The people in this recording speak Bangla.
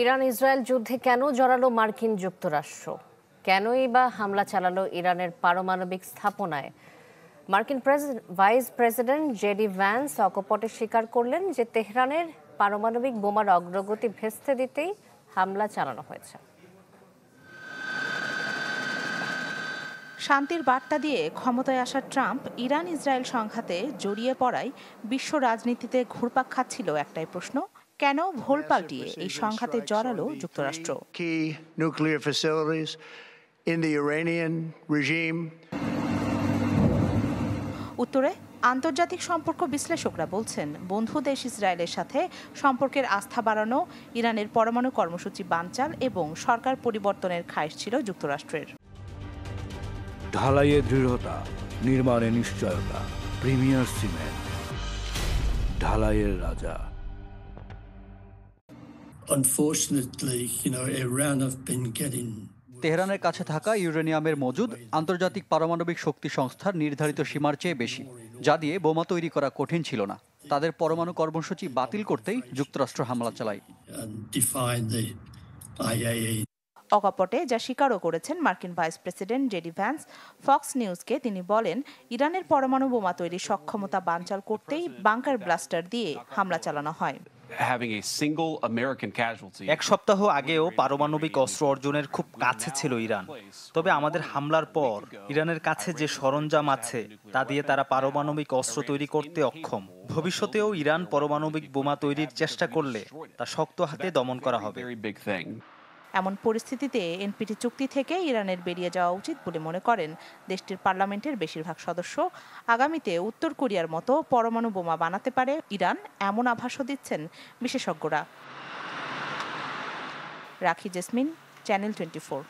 ইরান ইসরায়েল যুদ্ধে কেন জড়ালো মার্কিন যুক্তরাষ্ট্র? কেনই বা হামলা চালালো ইরানের পারমাণবিক স্থাপনায়? মার্কিন ভাইস প্রেসিডেন্ট জেডি ভ্যান্স অকপটে স্বীকার করলেন যে তেহরানের পারমাণবিক বোমার অগ্রগতি ভেস্তে দিতেই হামলা চালানো হয়েছে। শান্তির বার্তা দিয়ে ক্ষমতায় আসা ট্রাম্প ইরান ইসরায়েল সংঘাতে জড়িয়ে পড়ায় বিশ্ব রাজনীতিতে ঘুরপাক খাচ্ছিল একটাই প্রশ্ন, কেন ভোল পাল্টিয়ে এই সংঘাতে জড়ালো যুক্তরাষ্ট্র? উত্তরে আন্তর্জাতিক সম্পর্ক বিশ্লেষকরা বলছেন, বন্ধু দেশ ইসরায়েলের সাথে সম্পর্কের আস্থা বাড়ানো, ইরানের পরমাণু কর্মসূচি বানচাল এবং সরকার পরিবর্তনের খায়েশ ছিল যুক্তরাষ্ট্রের। ঢালাইয়ে দৃঢ়তা, নির্মাণে নিশ্চয়তা, প্রিমিয়ার সিমেন্ট, ঢালাইয়ের রাজা। তেহরানের কাছে থাকা ইউরেনিয়ামের মজুদ আন্তর্জাতিক পারমাণবিক শক্তি সংস্থার নির্ধারিত সীমার চেয়ে বেশি, যা দিয়ে বোমা তৈরি করা কঠিন ছিল না। তাদের পরমাণু কর্মসূচি বাতিল করতেই যুক্তরাষ্ট্র হামলা চালায়। অকপটে যা স্বীকারও করেছেন মার্কিন vice president JD Vance. Fox নিউজকে তিনি বলেন, ইরানের পরমাণু বোমা তৈরির সক্ষমতা বানচাল করতেই বাংকার ব্লাস্টার দিয়ে হামলা চালানো হয়। এক সপ্তাহ আগেও পারমাণবিক অস্ত্র অর্জনের খুব কাছে ছিল ইরান। তবে আমাদের হামলার পর ইরানের কাছে যে সরঞ্জাম আছে তা দিয়ে তারা পারমাণবিক অস্ত্র তৈরি করতে অক্ষম। ভবিষ্যতেও ইরান পারমাণবিক বোমা তৈরির চেষ্টা করলে তা শক্ত হাতে দমন করা হবে। এমন পরিস্থিতিতে এনপিটি চুক্তি থেকে ইরানের বেরিয়ে যাওয়া উচিত বলে মনে করেন দেশটির পার্লামেন্টের বেশিরভাগ সদস্য। আগামীতে উত্তর কোরিয়ার মতো পরমাণু বোমা বানাতে পারে ইরান, এমন আভাসও দিচ্ছেন বিশেষজ্ঞরা। রাখি জেসমিন, চ্যানেল 24।